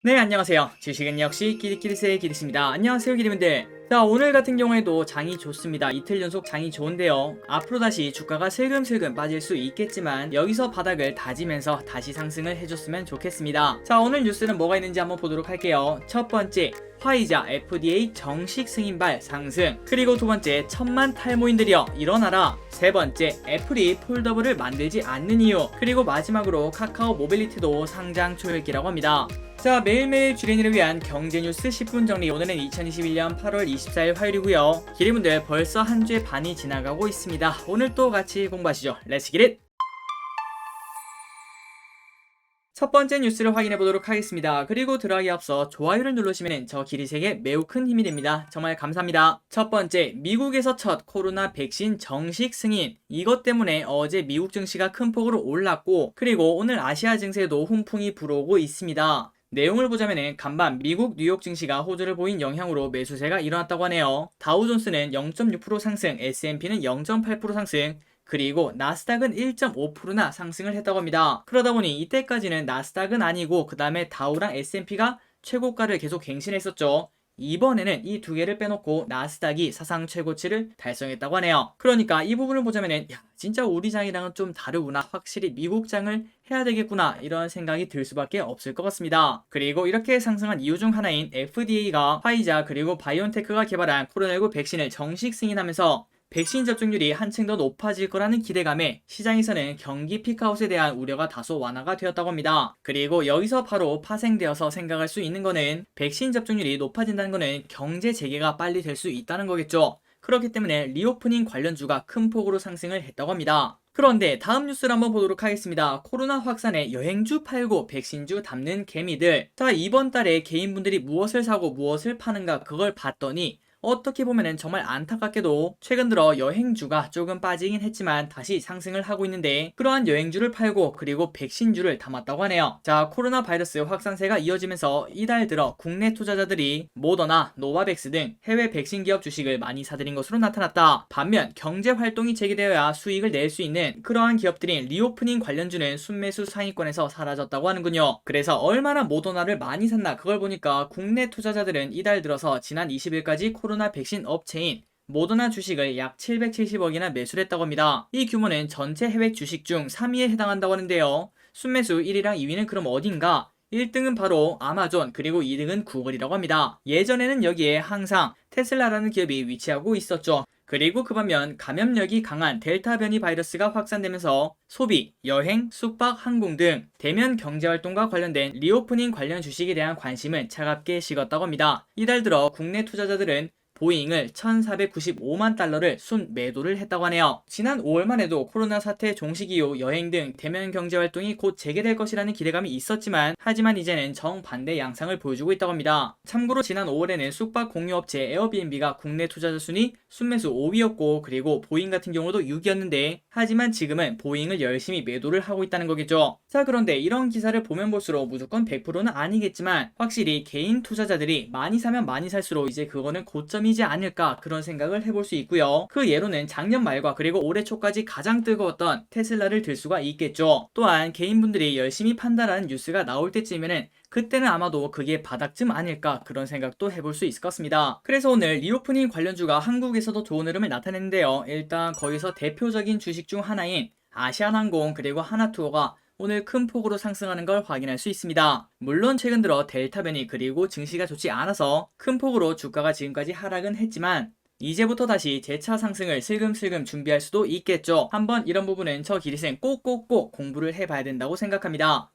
네, 안녕하세요. 주식은 역시 끼리끼리세의 끼리스입니다. 안녕하세요, 끼리분들. 자, 오늘 같은 경우에도 장이 좋습니다. 이틀 연속 장이 좋은데요. 앞으로 다시 주가가 슬금슬금 빠질 수 있겠지만 여기서 바닥을 다지면서 다시 상승을 해줬으면 좋겠습니다. 자, 오늘 뉴스는 뭐가 있는지 한번 보도록 할게요. 첫 번째, 화이자 FDA 정식 승인발 상승. 그리고 두 번째, 1000만 탈모인들이여 일어나라. 세 번째, 애플이 폴더블을 만들지 않는 이유. 그리고 마지막으로 카카오 모빌리티도 상장 초읽기라고 합니다. 자, 매일매일 주린이를 위한 경제뉴스 10분 정리. 오늘은 2021년 8월 24일 화요일이고요. 기리분들 벌써 한 주의 반이 지나가고 있습니다. 오늘 또 같이 공부하시죠. 렛츠 기릿! 첫 번째 뉴스를 확인해 보도록 하겠습니다. 그리고 들어가기 앞서 좋아요를 누르시면 저 기리색에 매우 큰 힘이 됩니다. 정말 감사합니다. 첫 번째, 미국에서 첫 코로나 백신 정식 승인. 이것 때문에 어제 미국 증시가 큰 폭으로 올랐고, 그리고 오늘 아시아 증시에도 훈풍이 불어오고 있습니다. 내용을 보자면 간밤 미국 뉴욕 증시가 호조를 보인 영향으로 매수세가 일어났다고 하네요. 다우존스는 0.6% 상승, S&P는 0.8% 상승, 그리고 나스닥은 1.5%나 상승을 했다고 합니다. 그러다 보니 이때까지는 나스닥은 아니고 그 다음에 다우랑 S&P가 최고가를 계속 갱신했었죠. 이번에는 이 두 개를 빼놓고 나스닥이 사상 최고치를 달성했다고 하네요. 그러니까 이 부분을 보자면은 야, 진짜 우리 장이랑은 좀 다르구나. 확실히 미국 장을 해야 되겠구나. 이런 생각이 들 수밖에 없을 것 같습니다. 그리고 이렇게 상승한 이유 중 하나인 FDA가 화이자 그리고 바이온테크가 개발한 코로나19 백신을 정식 승인하면서 백신 접종률이 한층 더 높아질 거라는 기대감에 시장에서는 경기 피크아웃에 대한 우려가 다소 완화가 되었다고 합니다. 그리고 여기서 바로 파생되어서 생각할 수 있는 거는 백신 접종률이 높아진다는 거는 경제 재개가 빨리 될 수 있다는 거겠죠. 그렇기 때문에 리오프닝 관련주가 큰 폭으로 상승을 했다고 합니다. 그런데 다음 뉴스를 한번 보도록 하겠습니다. 코로나 확산에 여행주 팔고 백신주 담는 개미들. 자, 이번 달에 개인분들이 무엇을 사고 무엇을 파는가 그걸 봤더니 어떻게 보면은 정말 안타깝게도 최근 들어 여행주가 조금 빠지긴 했지만 다시 상승을 하고 있는데 그러한 여행주를 팔고 그리고 백신주를 담았다고 하네요. 자, 코로나 바이러스 확산세가 이어지면서 이달 들어 국내 투자자들이 모더나, 노바백스 등 해외 백신 기업 주식을 많이 사들인 것으로 나타났다. 반면 경제 활동이 재개되어야 수익을 낼 수 있는 그러한 기업들인 리오프닝 관련주는 순매수 상위권에서 사라졌다고 하는군요. 그래서 얼마나 모더나를 많이 샀나 그걸 보니까 국내 투자자들은 이달 들어서 지난 20일까지 코로나 백신 업체인 모더나 주식을 약 770억이나 매수를 했다고 합니다. 이 규모는 전체 해외 주식 중 3위에 해당한다고 하는데요. 순매수 1위랑 2위는 그럼 어딘가? 1등은 바로 아마존, 그리고 2등은 구글이라고 합니다. 예전에는 여기에 항상 테슬라라는 기업이 위치하고 있었죠. 그리고 그 반면 감염력이 강한 델타 변이 바이러스가 확산되면서 소비, 여행, 숙박, 항공 등 대면 경제활동과 관련된 리오프닝 관련 주식에 대한 관심은 차갑게 식었다고 합니다. 이달 들어 국내 투자자들은 보잉을 1,495만 달러를 순매도를 했다고 하네요. 지난 5월만 해도 코로나 사태 종식 이후 여행 등 대면 경제 활동이 곧 재개될 것이라는 기대감이 있었지만 하지만 이제는 정반대 양상을 보여주고 있다고 합니다. 참고로 지난 5월에는 숙박 공유업체 에어비앤비가 국내 투자자 순위 순매수 5위였고 그리고 보잉 같은 경우도 6위였는데 하지만 지금은 보잉을 열심히 매도를 하고 있다는 거겠죠. 자, 그런데 이런 기사를 보면 볼수록 무조건 100%는 아니겠지만 확실히 개인 투자자들이 많이 사면 많이 살수록 이제 그거는 고점이 이지 않을까 그런 생각을 해볼 수 있고요. 그 예로는 작년 말과 그리고 올해 초까지 가장 뜨거웠던 테슬라를 들 수가 있겠죠. 또한 개인분들이 열심히 판다라는 뉴스가 나올 때쯤에는 그때는 아마도 그게 바닥쯤 아닐까 그런 생각도 해볼 수 있을 것 같습니다. 그래서 오늘 리오프닝 관련주가 한국에서도 좋은 흐름을 나타냈는데요. 일단 거기서 대표적인 주식 중 하나인 아시아나항공 그리고 하나투어가 오늘 큰 폭으로 상승하는 걸 확인할 수 있습니다. 물론 최근 들어 델타 변이 그리고 증시가 좋지 않아서 큰 폭으로 주가가 지금까지 하락은 했지만 이제부터 다시 재차 상승을 슬금슬금 준비할 수도 있겠죠. 한번 이런 부분은 저 기리생 꼭꼭꼭 공부를 해봐야 된다고 생각합니다.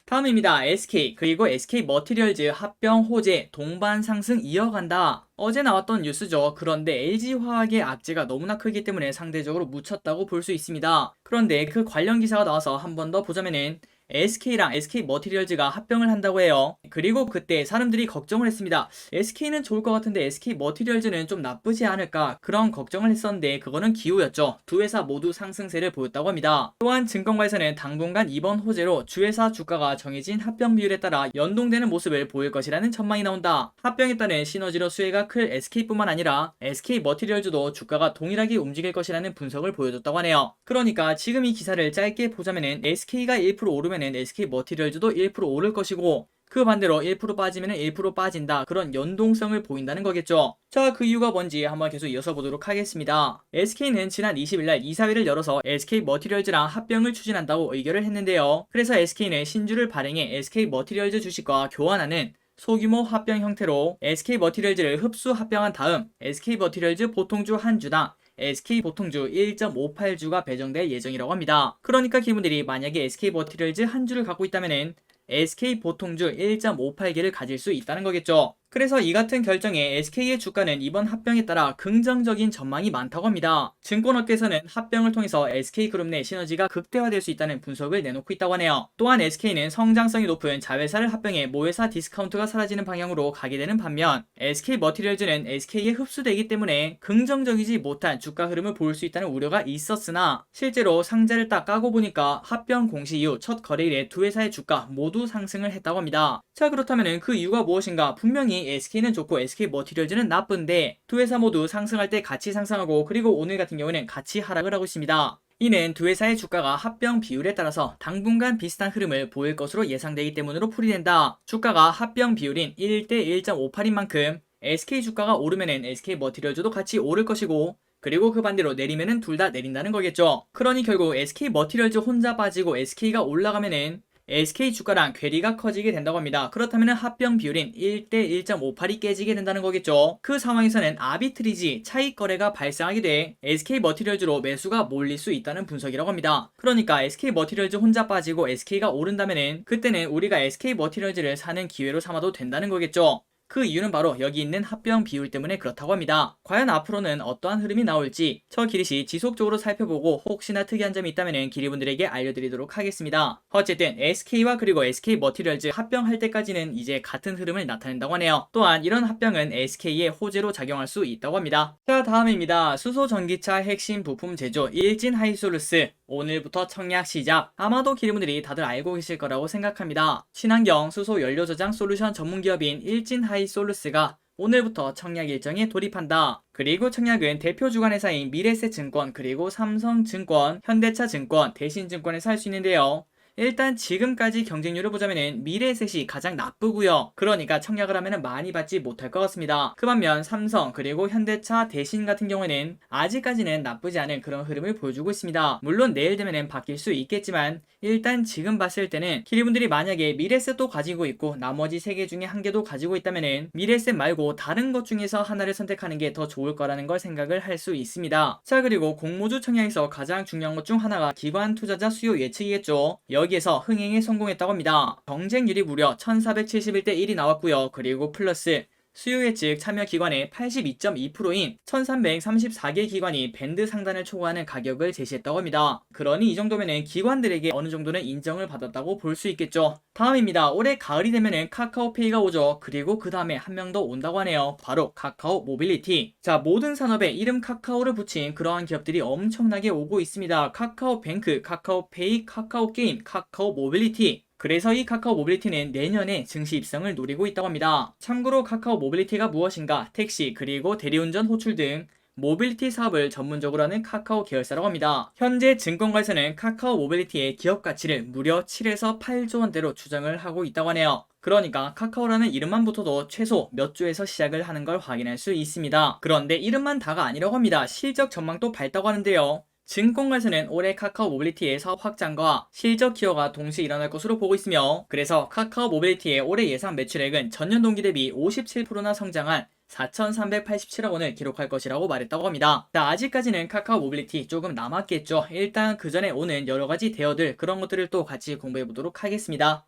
다음입니다. SK 그리고 SK 머티리얼즈 합병 호재 동반 상승 이어간다. 어제 나왔던 뉴스죠. 그런데 LG화학의 악재가 너무나 크기 때문에 상대적으로 묻혔다고 볼 수 있습니다. 그런데 그 관련 기사가 나와서 한 번 더 보자면은 SK랑 SK 머티리얼즈가 합병을 한다고 해요. 그리고 그때 사람들이 걱정을 했습니다. SK는 좋을 것 같은데 SK 머티리얼즈는 좀 나쁘지 않을까 그런 걱정을 했었는데 그거는 기우였죠. 두 회사 모두 상승세를 보였다고 합니다. 또한 증권가에서는 당분간 이번 호재로 주회사 주가가 정해진 합병 비율에 따라 연동되는 모습을 보일 것이라는 전망이 나온다. 합병에 따른 시너지로 수혜가 클 SK뿐만 아니라 SK 머티리얼즈도 주가가 동일하게 움직일 것이라는 분석을 보여줬다고 하네요. 그러니까 지금 이 기사를 짧게 보자면은 SK가 1% 오르면 SK 머티리얼즈도 1% 오를 것이고 그 반대로 1% 빠지면 1% 빠진다. 그런 연동성을 보인다는 거겠죠. 자, 그 이유가 뭔지 한번 계속 이어서 보도록 하겠습니다. SK는 지난 20일날 이사회를 열어서 SK머티리얼즈랑 합병을 추진한다고 의결을 했는데요. 그래서 SK는 신주를 발행해 SK머티리얼즈 주식과 교환하는 소규모 합병 형태로 SK머티리얼즈를 흡수 합병한 다음 SK머티리얼즈 보통주 한 주당 SK보통주 1.58주가 배정될 예정이라고 합니다. 그러니까 기분들이 만약에 SK머티리얼즈 한 주를 갖고 있다면은 SK보통주 1.58개를 가질 수 있다는 거겠죠. 그래서 이 같은 결정에 SK의 주가는 이번 합병에 따라 긍정적인 전망이 많다고 합니다. 증권업계에서는 합병을 통해서 SK그룹 내 시너지가 극대화될 수 있다는 분석을 내놓고 있다고 하네요. 또한 SK는 성장성이 높은 자회사를 합병해 모회사 디스카운트가 사라지는 방향으로 가게 되는 반면 SK머티리얼즈는 SK에 흡수되기 때문에 긍정적이지 못한 주가 흐름을 보일 수 있다는 우려가 있었으나 실제로 상자를 딱 까고 보니까 합병 공시 이후 첫 거래일에 두 회사의 주가 모두 상승을 했다고 합니다. 자, 그렇다면 그 이유가 무엇인가? 분명히 SK는 좋고 SK머티리얼즈는 나쁜데 두 회사 모두 상승할 때 같이 상승하고 그리고 오늘 같은 경우는 같이 하락을 하고 있습니다. 이는 두 회사의 주가가 합병 비율에 따라서 당분간 비슷한 흐름을 보일 것으로 예상되기 때문으로 풀이된다. 주가가 합병 비율인 1대 1.58인 만큼 SK 주가가 오르면은 SK머티리얼즈도 같이 오를 것이고 그리고 그 반대로 내리면은 둘 다 내린다는 거겠죠. 그러니 결국 SK머티리얼즈 혼자 빠지고 SK가 올라가면은 SK 주가랑 괴리가 커지게 된다고 합니다. 그렇다면 합병 비율인 1대 1.58이 깨지게 된다는 거겠죠. 그 상황에서는 아비트리지 차익 거래가 발생하게 돼 SK머티리얼즈로 매수가 몰릴 수 있다는 분석이라고 합니다. 그러니까 SK머티리얼즈 혼자 빠지고 SK가 오른다면은 그때는 우리가 SK머티리얼즈를 사는 기회로 삼아도 된다는 거겠죠. 그 이유는 바로 여기 있는 합병 비율 때문에 그렇다고 합니다. 과연 앞으로는 어떠한 흐름이 나올지 저 기릿이 지속적으로 살펴보고 혹시나 특이한 점이 있다면 기리분들에게 알려드리도록 하겠습니다. 어쨌든 SK와 그리고 SK머티리얼즈 합병할 때까지는 이제 같은 흐름을 나타낸다고 하네요. 또한 이런 합병은 SK의 호재로 작용할 수 있다고 합니다. 자, 다음입니다. 수소전기차 핵심 부품 제조 일진하이솔루스 오늘부터 청약 시작. 아마도 기리분들이 다들 알고 계실 거라고 생각합니다. 친환경 수소 연료 저장 솔루션 전문기업인 일진하이솔루스가 오늘부터 청약 일정에 돌입한다. 그리고 청약은 대표 주관 회사인 미래에셋증권 그리고 삼성증권, 현대차증권, 대신증권에서 할 수 있는데요. 일단 지금까지 경쟁률을 보자면은 미래에셋이 가장 나쁘고요. 그러니까 청약을 하면은 많이 받지 못할 것 같습니다. 그 반면 삼성 그리고 현대차, 대신 같은 경우에는 아직까지는 나쁘지 않은 그런 흐름을 보여주고 있습니다. 물론 내일 되면은 바뀔 수 있겠지만 일단 지금 봤을 때는 기리분들이 만약에 미래에셋도 가지고 있고 나머지 3개 중에 한 개도 가지고 있다면은 미래에셋 말고 다른 것 중에서 하나를 선택하는 게 더 좋을 거라는 걸 생각을 할 수 있습니다. 자, 그리고 공모주 청약에서 가장 중요한 것 중 하나가 기관 투자자 수요 예측이겠죠. 여기에서 흥행에 성공했다고 합니다. 경쟁률이 무려 1471대 1이 나왔고요. 그리고 플러스 수요 예측 참여 기관의 82.2%인 1334개 기관이 밴드 상단을 초과하는 가격을 제시했다고 합니다. 그러니 이 정도면은 기관들에게 어느 정도는 인정을 받았다고 볼 수 있겠죠. 다음입니다. 올해 가을이 되면은 카카오페이가 오죠. 그리고 그 다음에 한 명 더 온다고 하네요. 바로 카카오 모빌리티. 자, 모든 산업에 이름 카카오를 붙인 그러한 기업들이 엄청나게 오고 있습니다. 카카오뱅크, 카카오페이, 카카오게임, 카카오 모빌리티. 그래서 이 카카오 모빌리티는 내년에 증시 입성을 노리고 있다고 합니다. 참고로 카카오 모빌리티가 무엇인가? 택시 그리고 대리운전 호출 등 모빌리티 사업을 전문적으로 하는 카카오 계열사라고 합니다. 현재 증권가에서는 카카오 모빌리티의 기업 가치를 무려 7에서 8조 원대로 추정을 하고 있다고 하네요. 그러니까 카카오라는 이름만 붙어도 최소 몇 조에서 시작을 하는 걸 확인할 수 있습니다. 그런데 이름만 다가 아니라고 합니다. 실적 전망도 밝다고 하는데요. 증권가에서는 올해 카카오 모빌리티의 사업 확장과 실적 기여가 동시에 일어날 것으로 보고 있으며 그래서 카카오 모빌리티의 올해 예상 매출액은 전년 동기 대비 57%나 성장한 4,387억 원을 기록할 것이라고 말했다고 합니다. 자, 아직까지는 카카오 모빌리티 조금 남았겠죠. 일단 그 전에 오는 여러가지 대어들 그런 것들을 또 같이 공부해 보도록 하겠습니다.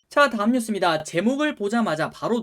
자, 다음 뉴스입니다. 제목을 보자마자 바로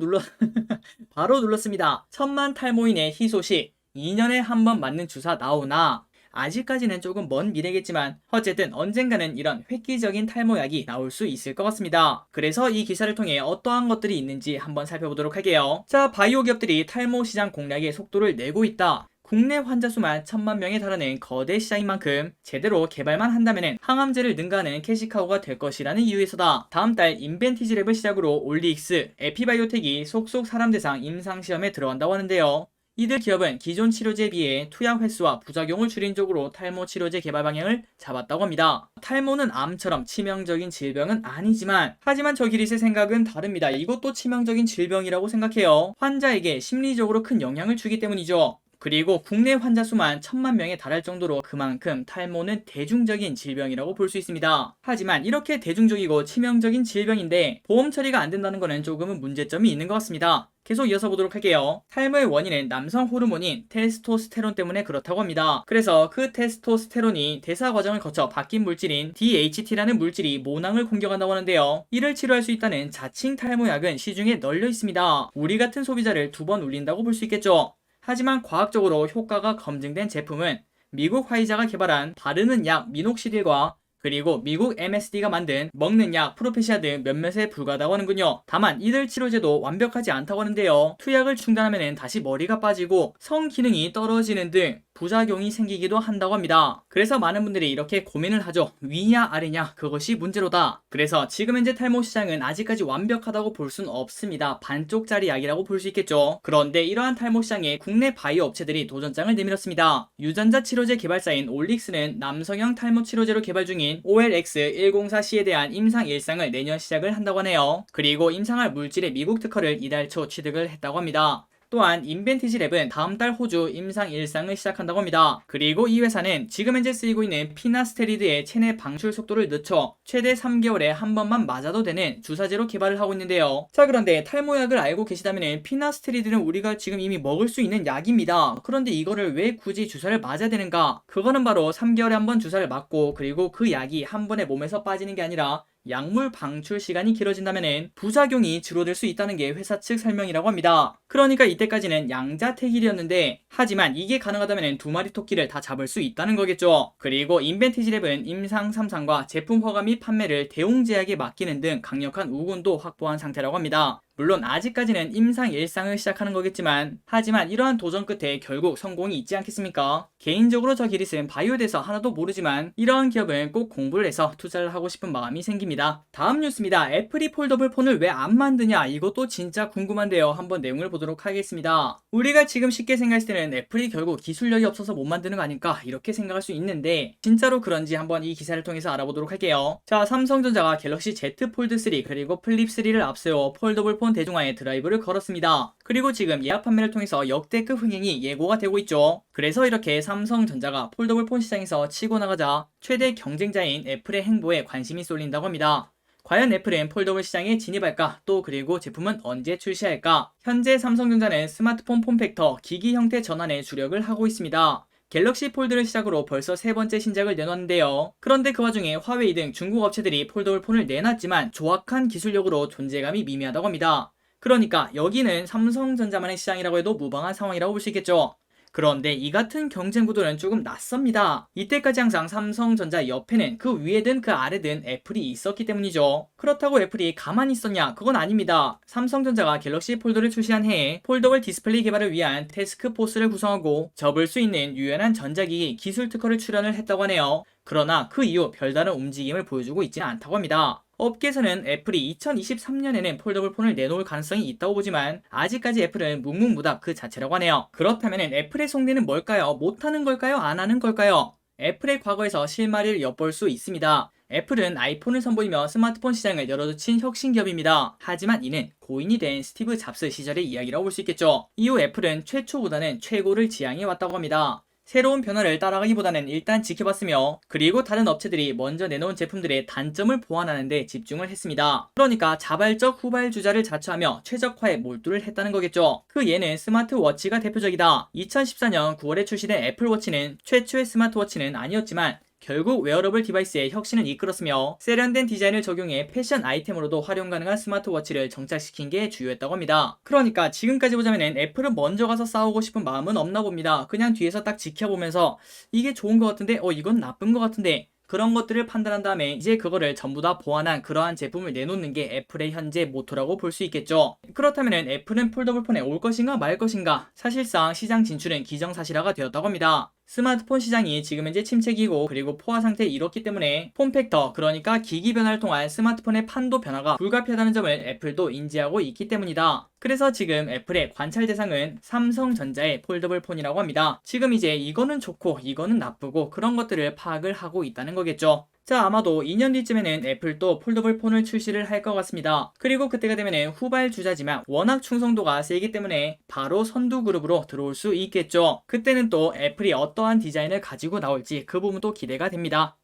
눌렀습니다. 1000만 탈모인의 희소식 2년에 한 번 맞는 주사 나오나? 아직까지는 조금 먼 미래겠지만 어쨌든 언젠가는 이런 획기적인 탈모약이 나올 수 있을 것 같습니다. 그래서 이 기사를 통해 어떠한 것들이 있는지 한번 살펴보도록 할게요. 자, 바이오 기업들이 탈모 시장 공략에 속도를 내고 있다. 국내 환자 수만 1000만 명에 달하는 거대 시장인 만큼 제대로 개발만 한다면 항암제를 능가하는 캐시카우가 될 것이라는 이유에서다. 다음 달 인벤티지랩을 시작으로 올리익스, 에피바이오텍이 속속 사람 대상 임상시험에 들어간다고 하는데요. 이들 기업은 기존 치료제에 비해 투약 횟수와 부작용을 줄인 쪽으로 탈모 치료제 개발 방향을 잡았다고 합니다. 탈모는 암처럼 치명적인 질병은 아니지만 하지만 저 기릿의 생각은 다릅니다. 이것도 치명적인 질병이라고 생각해요. 환자에게 심리적으로 큰 영향을 주기 때문이죠. 그리고 국내 환자 수만 1000만 명에 달할 정도로 그만큼 탈모는 대중적인 질병이라고 볼 수 있습니다. 하지만 이렇게 대중적이고 치명적인 질병인데 보험 처리가 안 된다는 것은 조금은 문제점이 있는 것 같습니다. 계속 이어서 보도록 할게요. 탈모의 원인은 남성 호르몬인 테스토스테론 때문에 그렇다고 합니다. 그래서 그 테스토스테론이 대사 과정을 거쳐 바뀐 물질인 DHT라는 물질이 모낭을 공격한다고 하는데요. 이를 치료할 수 있다는 자칭 탈모약은 시중에 널려 있습니다. 우리 같은 소비자를 2번 울린다고 볼 수 있겠죠. 하지만 과학적으로 효과가 검증된 제품은 미국 화이자가 개발한 바르는 약 미녹시딜과 그리고 미국 MSD가 만든 먹는 약 프로페시아 등 몇몇에 불과하다고 하는군요. 다만 이들 치료제도 완벽하지 않다고 하는데요. 투약을 중단하면 다시 머리가 빠지고 성기능이 떨어지는 등 부작용이 생기기도 한다고 합니다. 그래서 많은 분들이 이렇게 고민을 하죠. 위냐 아래냐 그것이 문제로다. 그래서 지금 현재 탈모 시장은 아직까지 완벽하다고 볼 수는 없습니다. 반쪽짜리 약이라고 볼 수 있겠죠. 그런데 이러한 탈모 시장에 국내 바이오 업체들이 도전장을 내밀었습니다. 유전자 치료제 개발사인 올릭스는 남성형 탈모 치료제로 개발 중인 OLX104C에 대한 임상 일상을 내년 시작을 한다고 하네요. 그리고 임상할 물질의 미국 특허를 이달 초 취득을 했다고 합니다. 또한 인벤티지랩은 다음 달 호주 임상 일상을 시작한다고 합니다. 그리고 이 회사는 지금 현재 쓰이고 있는 피나스테리드의 체내 방출 속도를 늦춰 최대 3개월에 한 번만 맞아도 되는 주사제로 개발을 하고 있는데요. 자, 그런데 탈모약을 알고 계시다면 피나스테리드는 우리가 지금 이미 먹을 수 있는 약입니다. 그런데 이거를 왜 굳이 주사를 맞아야 되는가? 그거는 바로 3개월에 한 번 주사를 맞고 그리고 그 약이 한 번에 몸에서 빠지는 게 아니라 약물 방출 시간이 길어진다면 부작용이 줄어들 수 있다는 게 회사 측 설명이라고 합니다. 그러니까 이때까지는 양자택일이었는데 하지만 이게 가능하다면 2마리 토끼를 다 잡을 수 있다는 거겠죠. 그리고 인벤티지랩은 임상 3상과 제품 허가 및 판매를 대웅제약에 맡기는 등 강력한 우군도 확보한 상태라고 합니다. 물론 아직까지는 임상 일상을 시작하는 거겠지만 하지만 이러한 도전 끝에 결국 성공이 있지 않겠습니까? 개인적으로 저 기릿은 바이오에 대해서 하나도 모르지만 이러한 기업은 꼭 공부를 해서 투자를 하고 싶은 마음이 생깁니다. 다음 뉴스입니다. 애플이 폴더블 폰을 왜 안 만드냐? 이것도 진짜 궁금한데요. 한번 내용을 보도록 하겠습니다. 우리가 지금 쉽게 생각했을 때는 애플이 결국 기술력이 없어서 못 만드는 거 아닐까 이렇게 생각할 수 있는데 진짜로 그런지 한번 이 기사를 통해서 알아보도록 할게요. 자, 삼성전자가 갤럭시 Z 폴드 3 그리고 플립 3를 앞세워 폴더블 폰 대중화에 드라이브를 걸었습니다. 그리고 지금 예약 판매를 통해서 역대급 흥행이 예고가 되고 있죠. 그래서 이렇게 삼성전자가 폴더블 폰 시장에서 치고 나가자 최대 경쟁자인 애플의 행보에 관심이 쏠린다고 합니다. 과연 애플은 폴더블 시장에 진입할까? 또 그리고 제품은 언제 출시할까? 현재 삼성전자는 스마트폰 폼팩터, 기기 형태 전환에 주력을 하고 있습니다. 갤럭시 폴드를 시작으로 벌써 3번째 신작을 내놨는데요. 그런데 그 와중에 화웨이 등 중국 업체들이 폴더블 폰을 내놨지만 조악한 기술력으로 존재감이 미미하다고 합니다. 그러니까 여기는 삼성전자만의 시장이라고 해도 무방한 상황이라고 볼 수 있겠죠. 그런데 이 같은 경쟁 구도는 조금 낯섭니다. 이때까지 항상 삼성전자 옆에는 그 위에든 그 아래든 애플이 있었기 때문이죠. 그렇다고 애플이 가만히 있었냐? 그건 아닙니다. 삼성전자가 갤럭시 폴더를 출시한 해에 폴더블 디스플레이 개발을 위한 태스크포스를 구성하고 접을 수 있는 유연한 전자기기 기술 특허를 출원을 했다고 하네요. 그러나 그 이후 별다른 움직임을 보여주고 있지는 않다고 합니다. 업계에서는 애플이 2023년에는 폴더블 폰을 내놓을 가능성이 있다고 보지만 아직까지 애플은 묵묵무답 그 자체라고 하네요. 그렇다면 애플의 속내는 뭘까요? 못하는 걸까요? 안 하는 걸까요? 애플의 과거에서 실마리를 엿볼 수 있습니다. 애플은 아이폰을 선보이며 스마트폰 시장을 열어젖힌 혁신기업입니다. 하지만 이는 고인이 된 스티브 잡스 시절의 이야기라고 볼 수 있겠죠. 이후 애플은 최초보다는 최고를 지향해 왔다고 합니다. 새로운 변화를 따라가기보다는 일단 지켜봤으며 그리고 다른 업체들이 먼저 내놓은 제품들의 단점을 보완하는 데 집중을 했습니다. 그러니까 자발적 후발주자를 자처하며 최적화에 몰두를 했다는 거겠죠. 그 예는 스마트워치가 대표적이다. 2014년 9월에 출시된 애플워치는 최초의 스마트워치는 아니었지만 결국 웨어러블 디바이스의 혁신을 이끌었으며 세련된 디자인을 적용해 패션 아이템으로도 활용 가능한 스마트워치를 정착시킨 게 주요했다고 합니다. 그러니까 지금까지 보자면 애플은 먼저 가서 싸우고 싶은 마음은 없나 봅니다. 그냥 뒤에서 딱 지켜보면서 이게 좋은 것 같은데 이건 나쁜 것 같은데 그런 것들을 판단한 다음에 이제 그거를 전부 다 보완한 그러한 제품을 내놓는 게 애플의 현재 모토라고 볼 수 있겠죠. 그렇다면 애플은 폴더블 폰에 올 것인가 말 것인가? 사실상 시장 진출은 기정사실화가 되었다고 합니다. 스마트폰 시장이 지금 현재 침체기고 그리고 포화 상태에 이렇기 때문에 폼팩터 그러니까 기기 변화를 통한 스마트폰의 판도 변화가 불가피하다는 점을 애플도 인지하고 있기 때문이다. 그래서 지금 애플의 관찰 대상은 삼성전자의 폴더블 폰이라고 합니다. 지금 이제 이거는 좋고 이거는 나쁘고 그런 것들을 파악을 하고 있다는 거겠죠. 자, 아마도 2년 뒤쯤에는 애플도 폴더블 폰을 출시를 할 것 같습니다. 그리고 그때가 되면은 후발주자지만 워낙 충성도가 세기 때문에 바로 선두 그룹으로 들어올 수 있겠죠. 그때는 또 애플이 어떠한 디자인을 가지고 나올지 그 부분도 기대가 됩니다.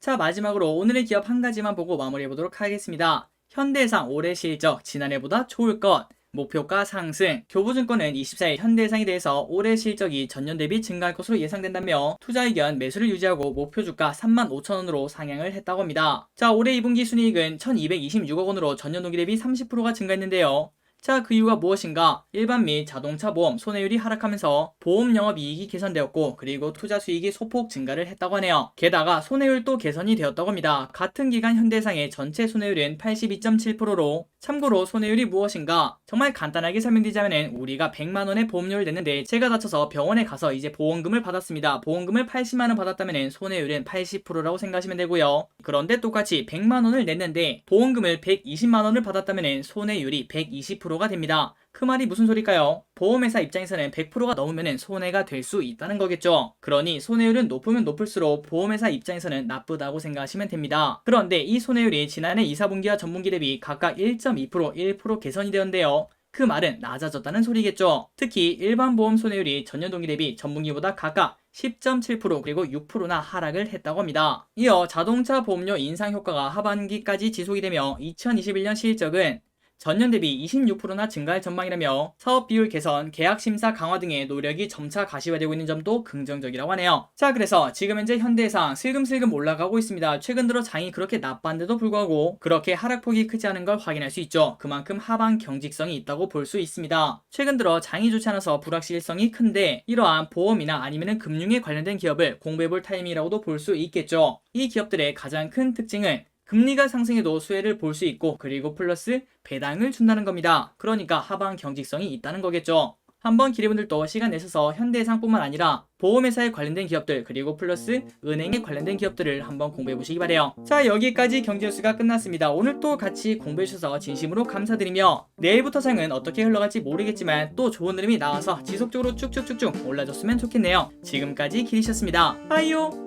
자, 마지막으로 오늘의 기업 한 가지만 보고 마무리해 보도록 하겠습니다. 현대해상 올해 실적 지난해보다 좋을 것, 목표가 상승. 교보증권은 24일 현대해상에 대해서 올해 실적이 전년 대비 증가할 것으로 예상된다며 투자 의견 매수를 유지하고 목표 주가 35,000원으로 상향을 했다고 합니다. 자, 올해 2분기 순이익은 1,226억 원으로 전년 동기 대비 30%가 증가했는데요. 자, 그 이유가 무엇인가? 일반 및 자동차 보험 손해율이 하락하면서 보험 영업이익이 개선되었고 그리고 투자 수익이 소폭 증가를 했다고 하네요. 게다가 손해율도 개선이 되었다고 합니다. 같은 기간 현대해상의 전체 손해율은 82.7%로 참고로 손해율이 무엇인가? 정말 간단하게 설명드리자면 우리가 100만원의 보험료를 냈는데 제가 다쳐서 병원에 가서 이제 보험금을 받았습니다. 보험금을 80만원 받았다면 손해율은 80%라고 생각하시면 되고요. 그런데 똑같이 100만원을 냈는데 보험금을 120만원을 받았다면 손해율이 120%가 됩니다. 그 말이 무슨 소릴까요? 보험회사 입장에서는 100%가 넘으면 손해가 될 수 있다는 거겠죠. 그러니 손해율은 높으면 높을수록 보험회사 입장에서는 나쁘다고 생각하시면 됩니다. 그런데 이 손해율이 지난해 2, 4분기와 전분기 대비 각각 1.2%, 1% 개선이 되었는데요. 그 말은 낮아졌다는 소리겠죠. 특히 일반 보험 손해율이 전년 동기 대비 전분기보다 각각 10.7% 그리고 6%나 하락을 했다고 합니다. 이어 자동차 보험료 인상 효과가 하반기까지 지속이 되며 2021년 실적은 전년 대비 26%나 증가할 전망이라며 사업 비율 개선, 계약 심사 강화 등의 노력이 점차 가시화되고 있는 점도 긍정적이라고 하네요. 자, 그래서 지금 현재 현대해상 슬금슬금 올라가고 있습니다. 최근 들어 장이 그렇게 나빴는데도 불구하고 그렇게 하락폭이 크지 않은 걸 확인할 수 있죠. 그만큼 하방 경직성이 있다고 볼 수 있습니다. 최근 들어 장이 좋지 않아서 불확실성이 큰데 이러한 보험이나 아니면 금융에 관련된 기업을 공부해볼 타이밍이라고도 볼 수 있겠죠. 이 기업들의 가장 큰 특징은 금리가 상승해도 수혜를 볼 수 있고 그리고 플러스 배당을 준다는 겁니다. 그러니까 하방 경직성이 있다는 거겠죠. 한번 기대분들도 시간 내셔서 현대해상뿐만 아니라 보험회사에 관련된 기업들 그리고 플러스 은행에 관련된 기업들을 한번 공부해 보시기 바래요. 자, 여기까지 경제뉴스가 끝났습니다. 오늘 또 같이 공부해 주셔서 진심으로 감사드리며 내일부터 장은 어떻게 흘러갈지 모르겠지만 또 좋은 흐름이 나와서 지속적으로 쭉쭉쭉쭉 올라줬으면 좋겠네요. 지금까지 기리셨습니다. 빠이요.